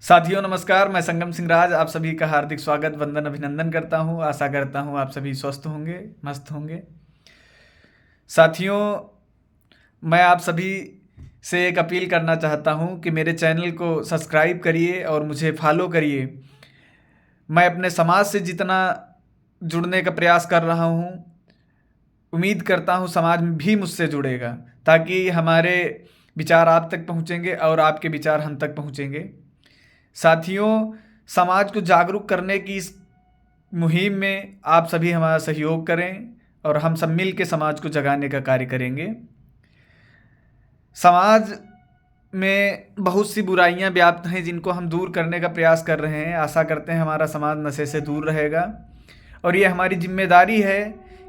साथियों नमस्कार, मैं संगम सिंह राज आप सभी का हार्दिक स्वागत वंदन अभिनंदन करता हूं। आशा करता हूं आप सभी स्वस्थ होंगे, मस्त होंगे। साथियों, मैं आप सभी से एक अपील करना चाहता हूं कि मेरे चैनल को सब्सक्राइब करिए और मुझे फॉलो करिए। मैं अपने समाज से जितना जुड़ने का प्रयास कर रहा हूं, उम्मीद करता हूं समाज भी मुझसे जुड़ेगा, ताकि हमारे विचार आप तक पहुंचेंगे और आपके विचार हम तक पहुंचेंगे। साथियों, समाज को जागरूक करने की इस मुहिम में आप सभी हमारा सहयोग करें और हम सब मिल के समाज को जगाने का कार्य करेंगे। समाज में बहुत सी बुराइयां व्याप्त हैं जिनको हम दूर करने का प्रयास कर रहे हैं। आशा करते हैं हमारा समाज नशे से दूर रहेगा और ये हमारी जिम्मेदारी है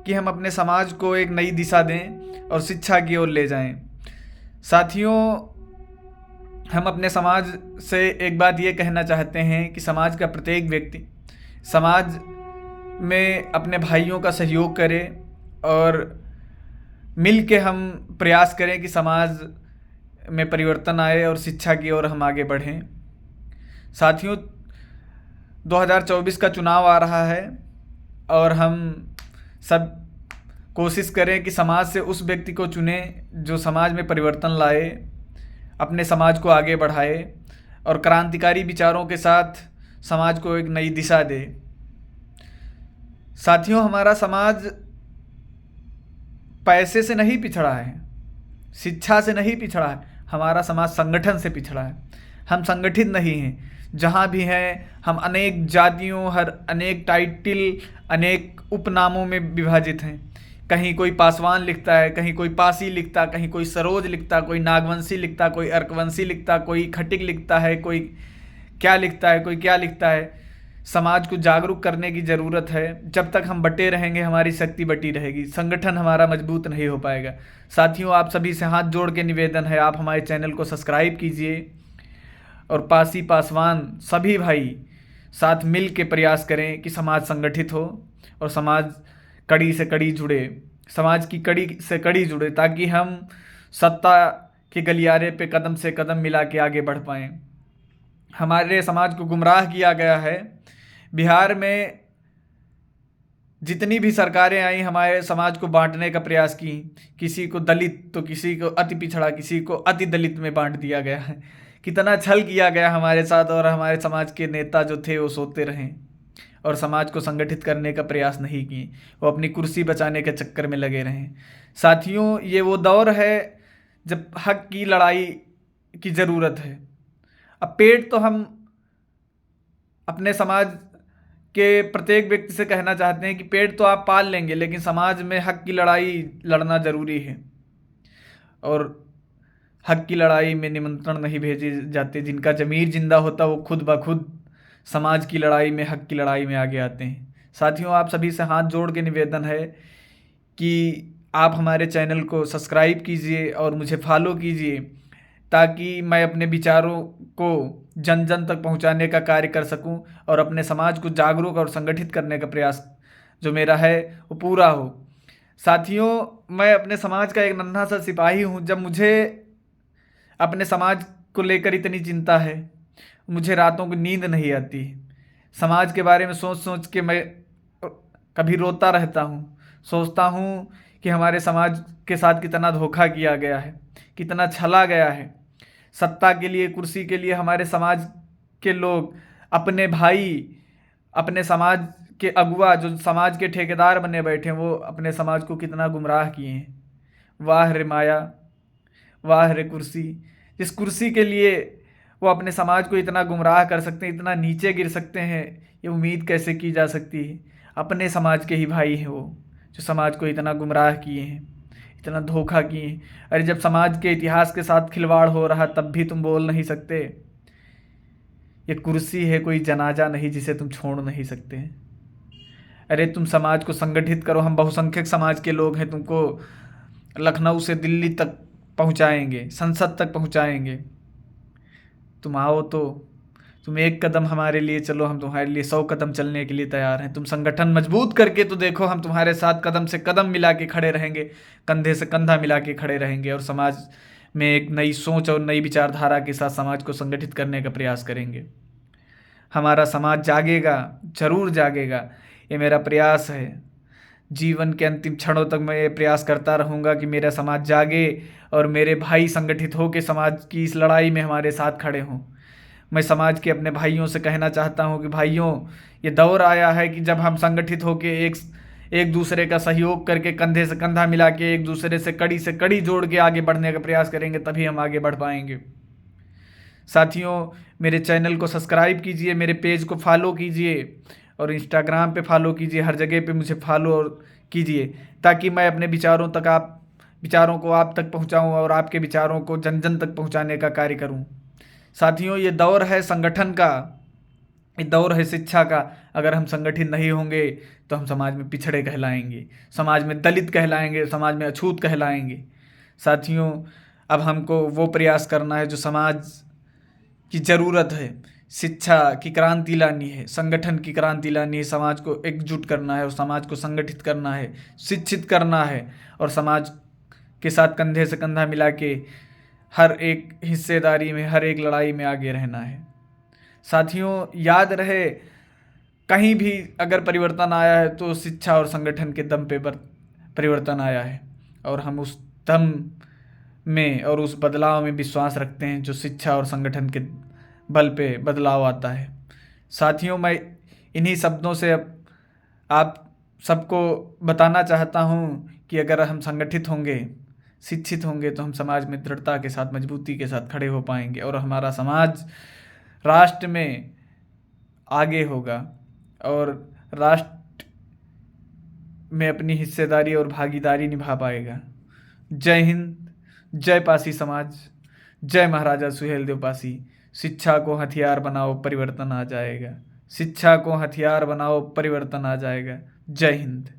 कि हम अपने समाज को एक नई दिशा दें और शिक्षा की ओर ले जाएं। साथियों, हम अपने समाज से एक बात ये कहना चाहते हैं कि समाज का प्रत्येक व्यक्ति समाज में अपने भाइयों का सहयोग करे और मिल के हम प्रयास करें कि समाज में परिवर्तन आए और शिक्षा की ओर हम आगे बढ़ें। साथियों, 2024 का चुनाव आ रहा है और हम सब कोशिश करें कि समाज से उस व्यक्ति को चुनें जो समाज में परिवर्तन लाए, अपने समाज को आगे बढ़ाए और क्रांतिकारी विचारों के साथ समाज को एक नई दिशा दे। साथियों, हमारा समाज पैसे से नहीं पिछड़ा है, शिक्षा से नहीं पिछड़ा है, हमारा समाज संगठन से पिछड़ा है। हम संगठित नहीं हैं। जहाँ भी हैं हम अनेक जातियों, अनेक टाइटल, अनेक उपनामों में विभाजित हैं। कहीं कोई पासवान लिखता है, कहीं कोई पासी लिखता, कहीं कोई सरोज लिखता, कोई नागवंशी लिखता, कोई अर्कवंशी लिखता, कोई खटिक लिखता है, कोई क्या लिखता है, कोई क्या लिखता है। समाज को जागरूक करने की ज़रूरत है। जब तक हम बटे रहेंगे हमारी शक्ति बटी रहेगी, संगठन हमारा मजबूत नहीं हो पाएगा। साथियों, आप सभी से हाथ जोड़ के निवेदन है, आप हमारे चैनल को सब्सक्राइब कीजिए और पासी पासवान सभी भाई साथ मिल के प्रयास करें कि समाज संगठित हो और समाज कड़ी से कड़ी जुड़े, समाज की कड़ी से कड़ी जुड़े, ताकि हम सत्ता के गलियारे पे कदम से कदम मिला के आगे बढ़ पाएँ। हमारे समाज को गुमराह किया गया है। बिहार में जितनी भी सरकारें आई हमारे समाज को बांटने का प्रयास की, किसी को दलित तो किसी को अति पिछड़ा, किसी को अति दलित में बांट दिया गया है। कितना छल किया गया हमारे साथ और हमारे समाज के नेता जो थे वो सोते रहे और समाज को संगठित करने का प्रयास नहीं किए, वो अपनी कुर्सी बचाने के चक्कर में लगे रहे। साथियों, ये वो दौर है जब हक की लड़ाई की ज़रूरत है। अब पेट तो हम अपने समाज के प्रत्येक व्यक्ति से कहना चाहते हैं कि पेट तो आप पाल लेंगे, लेकिन समाज में हक की लड़ाई लड़ना ज़रूरी है और हक की लड़ाई में निमंत्रण नहीं भेजे जाते। जिनका ज़मीर जिंदा होता वो खुद ब खुद समाज की लड़ाई में, हक की लड़ाई में आगे आते हैं। साथियों, आप सभी से हाथ जोड़ के निवेदन है कि आप हमारे चैनल को सब्सक्राइब कीजिए और मुझे फॉलो कीजिए, ताकि मैं अपने विचारों को जन जन तक पहुंचाने का कार्य कर सकूं और अपने समाज को जागरूक और संगठित करने का प्रयास जो मेरा है वो पूरा हो। साथियों, मैं अपने समाज का एक नन्हा सा सिपाही हूं। जब मुझे अपने समाज को लेकर इतनी चिंता है, मुझे रातों को नींद नहीं आती। समाज के बारे में सोच सोच के मैं कभी रोता रहता हूँ। सोचता हूँ कि हमारे समाज के साथ कितना धोखा किया गया है, कितना छला गया है। सत्ता के लिए, कुर्सी के लिए हमारे समाज के लोग, अपने भाई, अपने समाज के अगुआ जो समाज के ठेकेदार बने बैठे हैं, वो अपने समाज को कितना गुमराह किए हैं। वाह रे माया, वाह रे कुर्सी। जिस कुर्सी के लिए वो अपने समाज को इतना गुमराह कर सकते हैं, इतना नीचे गिर सकते हैं, ये उम्मीद कैसे की जा सकती है। अपने समाज के ही भाई हैं वो, जो समाज को इतना गुमराह किए हैं, इतना धोखा किए हैं। अरे जब समाज के इतिहास के साथ खिलवाड़ हो रहा तब भी तुम बोल नहीं सकते। ये कुर्सी है, कोई जनाजा नहीं जिसे तुम छोड़ नहीं सकते। अरे तुम समाज को संगठित करो। हम बहुसंख्यक समाज के लोग हैं, तुमको लखनऊ से दिल्ली तक पहुंचाएंगे, संसद तक पहुंचाएंगे। तुम आओ तो तुम एक कदम हमारे लिए चलो, हम तुम्हारे लिए 100 कदम चलने के लिए तैयार हैं। तुम संगठन मजबूत करके तो देखो, हम तुम्हारे साथ कदम से कदम मिला के खड़े रहेंगे, कंधे से कंधा मिला के खड़े रहेंगे और समाज में एक नई सोच और नई विचारधारा के साथ समाज को संगठित करने का प्रयास करेंगे। हमारा समाज जागेगा, जरूर जागेगा। ये मेरा प्रयास है। जीवन के अंतिम क्षणों तक मैं ये प्रयास करता रहूँगा कि मेरा समाज जागे और मेरे भाई संगठित होकर समाज की इस लड़ाई में हमारे साथ खड़े हों। मैं समाज के अपने भाइयों से कहना चाहता हूँ कि भाइयों, ये दौर आया है कि जब हम संगठित होकर एक दूसरे का सहयोग करके, कंधे से कंधा मिला के, एक दूसरे से कड़ी जोड़ के आगे बढ़ने का प्रयास करेंगे, तभी हम आगे बढ़ पाएंगे। साथियों, मेरे चैनल को सब्सक्राइब कीजिए, मेरे पेज को फॉलो कीजिए और इंस्टाग्राम पे फॉलो कीजिए, हर जगह पे मुझे फॉलो कीजिए, ताकि मैं अपने विचारों को आप तक पहुंचाऊं और आपके विचारों को जन जन तक पहुंचाने का कार्य करूं। साथियों, ये दौर है संगठन का, ये दौर है शिक्षा का। अगर हम संगठित नहीं होंगे तो हम समाज में पिछड़े कहलाएंगे, समाज में दलित कहलाएंगे, समाज में अछूत कहलाएंगे। साथियों, अब हमको वो प्रयास करना है जो समाज की ज़रूरत है। शिक्षा की क्रांति लानी है, संगठन की क्रांति लानी है, समाज को एकजुट करना है और समाज को संगठित करना है, शिक्षित करना है और समाज के साथ कंधे से कंधा मिला के हर एक हिस्सेदारी में, हर एक लड़ाई में आगे रहना है। साथियों, याद रहे, कहीं भी अगर परिवर्तन आया है तो शिक्षा और संगठन के दम पे परिवर्तन आया है और हम उस दम में और उस बदलाव में विश्वास रखते हैं जो शिक्षा और संगठन के बल पे बदलाव आता है। साथियों, मैं इन्हीं शब्दों से अब आप सबको बताना चाहता हूँ कि अगर हम संगठित होंगे, शिक्षित होंगे, तो हम समाज में दृढ़ता के साथ, मजबूती के साथ खड़े हो पाएंगे और हमारा समाज राष्ट्र में आगे होगा और राष्ट्र में अपनी हिस्सेदारी और भागीदारी निभा पाएगा। जय हिंद, जय पासी समाज, जय महाराजा सुहेलदेव पासी। शिक्षा को हथियार बनाओ, परिवर्तन आ जाएगा। शिक्षा को हथियार बनाओ, परिवर्तन आ जाएगा। जय हिंद।